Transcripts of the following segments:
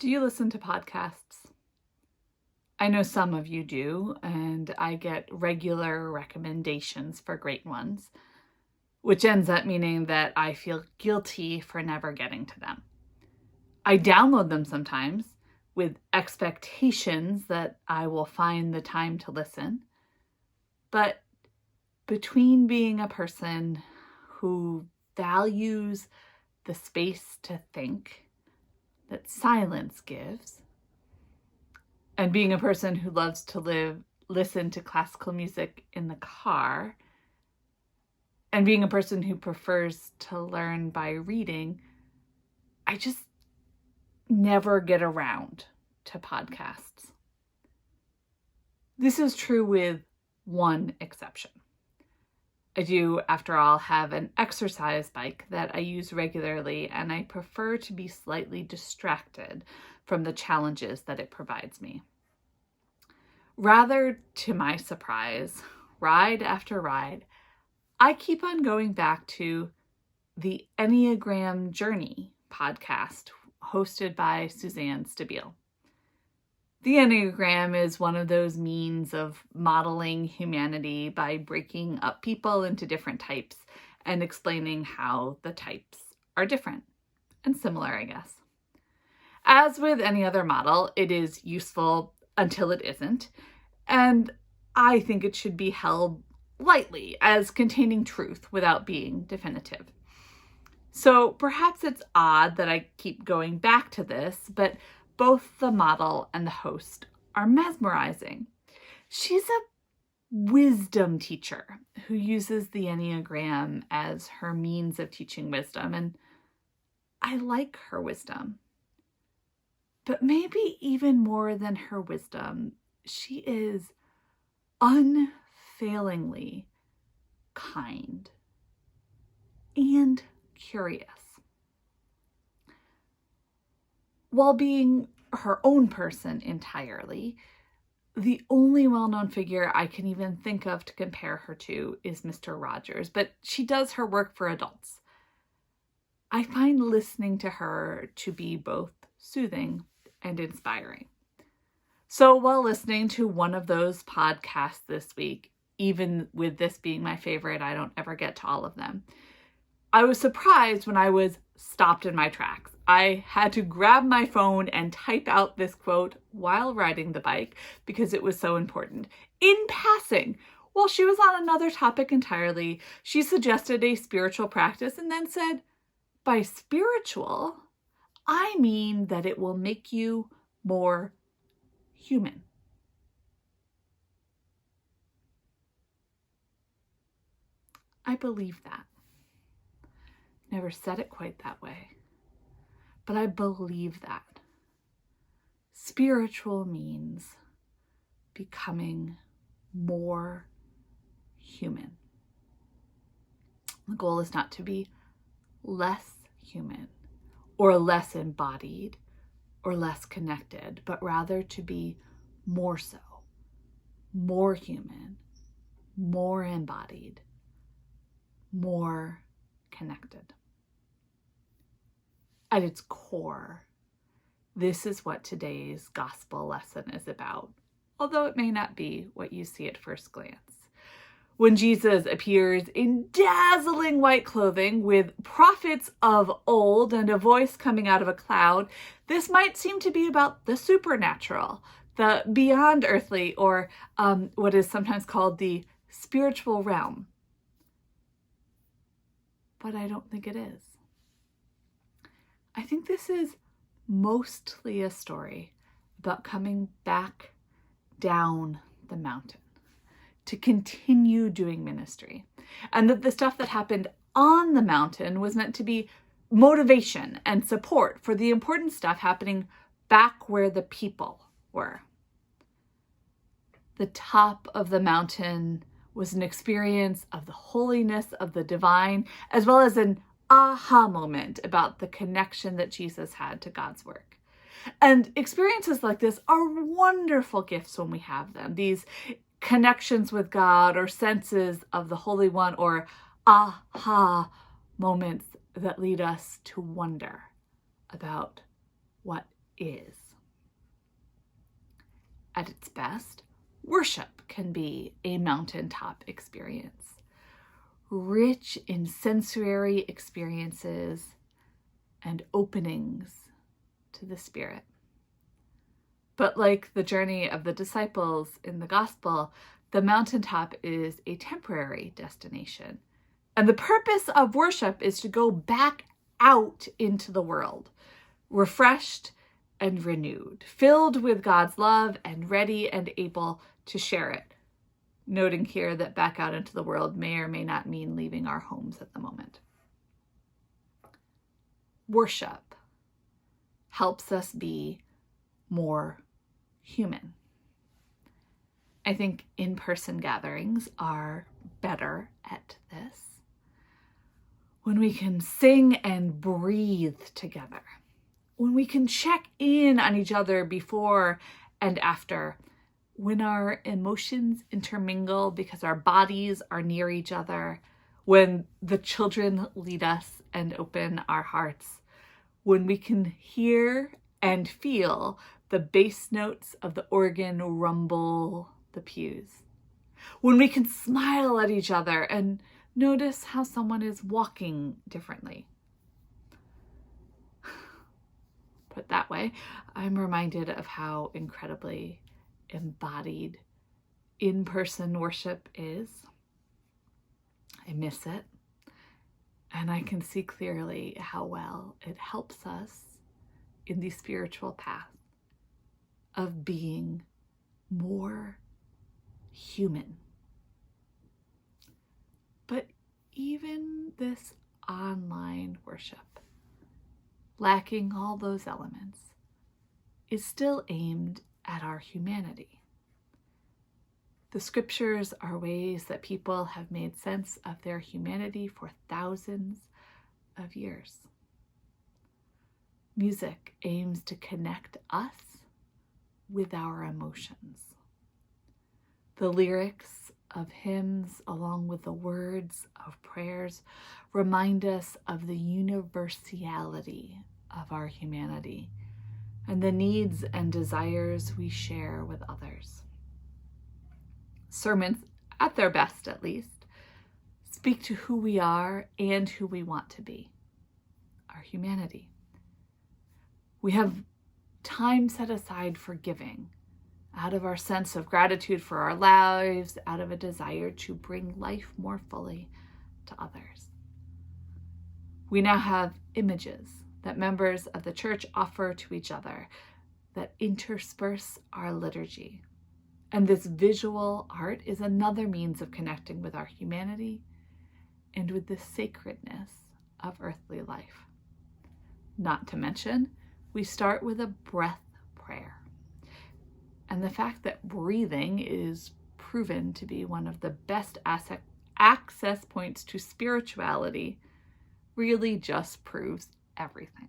Do you listen to podcasts? I know some of you do, and I get regular recommendations for great ones, which ends up meaning that I feel guilty for never getting to them. I download them sometimes with expectations that I will find the time to listen. But between being a person who values the space to think that silence gives, and being a person who loves to listen to classical music in the car, and being a person who prefers to learn by reading, I just never get around to podcasts. This is true with one exception. I do, after all, have an exercise bike that I use regularly, and I prefer to be slightly distracted from the challenges that it provides me. Rather, to my surprise, ride after ride, I keep on going back to the Enneagram Journey podcast hosted by Suzanne Stabile. The Enneagram is one of those means of modeling humanity by breaking up people into different types and explaining how the types are different and similar, I guess. As with any other model, it is useful until it isn't, and I think it should be held lightly as containing truth without being definitive. So perhaps it's odd that I keep going back to this, but both the model and the host are mesmerizing. She's a wisdom teacher who uses the Enneagram as her means of teaching wisdom, and I like her wisdom. But maybe even more than her wisdom, she is unfailingly kind and curious. While being her own person entirely, the only well-known figure I can even think of to compare her to is Mr. Rogers, but she does her work for adults. I find listening to her to be both soothing and inspiring. So while listening to one of those podcasts this week, even with this being my favorite, I don't ever get to all of them, I was surprised when I was stopped in my tracks. I had to grab my phone and type out this quote while riding the bike because it was so important. In passing, while she was on another topic entirely, she suggested a spiritual practice and then said, by spiritual, I mean that it will make you more human. I believe that. Never said it quite that way, but I believe that. Spiritual means becoming more human. The goal is not to be less human or less embodied or less connected, but rather to be more so, more human, more embodied, more connected. At its core, this is what today's gospel lesson is about, although it may not be what you see at first glance. When Jesus appears in dazzling white clothing with prophets of old and a voice coming out of a cloud, this might seem to be about the supernatural, the beyond earthly, or what is sometimes called the spiritual realm. But I don't think it is. I think this is mostly a story about coming back down the mountain to continue doing ministry. And that the stuff that happened on the mountain was meant to be motivation and support for the important stuff happening back where the people were. The top of the mountain was an experience of the holiness of the divine, as well as an aha moment about the connection that Jesus had to God's work. And experiences like this are wonderful gifts when we have them. These connections with God or senses of the Holy One or aha moments that lead us to wonder about what is. At its best, worship can be a mountaintop experience, rich in sensory experiences and openings to the Spirit. But like the journey of the disciples in the gospel, the mountaintop is a temporary destination. And the purpose of worship is to go back out into the world, refreshed and renewed, filled with God's love and ready and able to share it. Noting here that back out into the world may or may not mean leaving our homes at the moment. Worship helps us be more human. I think in-person gatherings are better at this. When we can sing and breathe together, when we can check in on each other before and after, when our emotions intermingle because our bodies are near each other, when the children lead us and open our hearts, when we can hear and feel the bass notes of the organ rumble the pews, when we can smile at each other and notice how someone is walking differently. Put that way, I'm reminded of how incredibly embodied in-person worship is. I miss it, and I can see clearly how well it helps us in the spiritual path of being more human. But even this online worship, lacking all those elements, is still aimed at our humanity. The scriptures are ways that people have made sense of their humanity for thousands of years. Music aims to connect us with our emotions. The lyrics of hymns, along with the words of prayers, remind us of the universality of our humanity and the needs and desires we share with others. Sermons, at their best at least, speak to who we are and who we want to be, our humanity. We have time set aside for giving, out of our sense of gratitude for our lives, out of a desire to bring life more fully to others. We now have images that members of the church offer to each other that intersperse our liturgy. And this visual art is another means of connecting with our humanity and with the sacredness of earthly life. Not to mention, we start with a breath prayer. And the fact that breathing is proven to be one of the best access points to spirituality really just proves everything.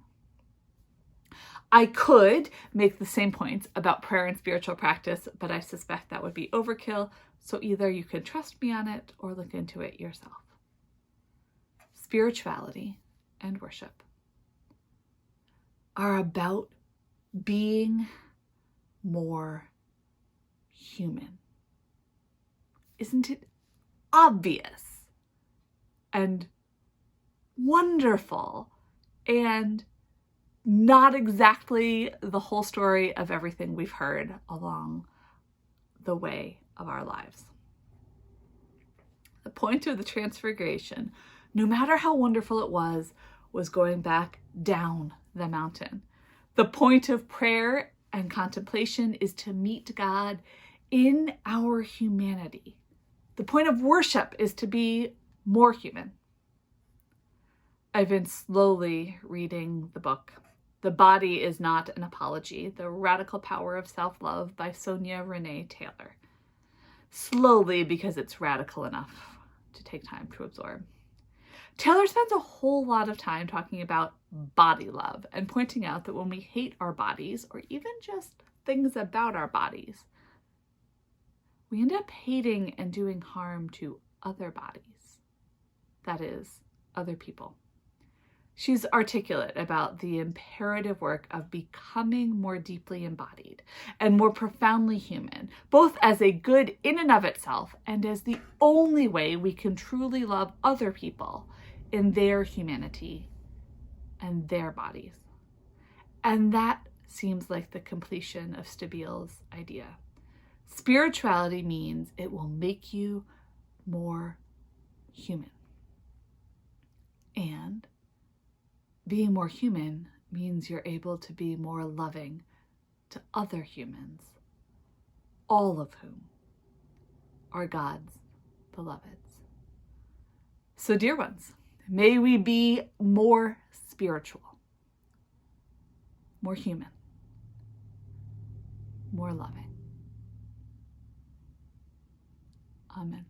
I could make the same points about prayer and spiritual practice, but I suspect that would be overkill, so either you could trust me on it or look into it yourself. Spirituality and worship are about being more human. Isn't it obvious and wonderful and not exactly the whole story of everything we've heard along the way of our lives? The point of the transfiguration, no matter how wonderful it was going back down the mountain. The point of prayer and contemplation is to meet God in our humanity. The point of worship is to be more human. I've been slowly reading the book, The Body is Not an Apology, The Radical Power of Self-Love by Sonia Renee Taylor. Slowly, because it's radical enough to take time to absorb. Taylor spends a whole lot of time talking about body love and pointing out that when we hate our bodies, or even just things about our bodies, we end up hating and doing harm to other bodies. That is, other people. She's articulate about the imperative work of becoming more deeply embodied and more profoundly human, both as a good in and of itself and as the only way we can truly love other people in their humanity and their bodies. And that seems like the completion of Stabile's idea. Spirituality means it will make you more human. And being more human means you're able to be more loving to other humans, all of whom are God's beloveds. So, dear ones, may we be more spiritual, more human, more loving. Amen.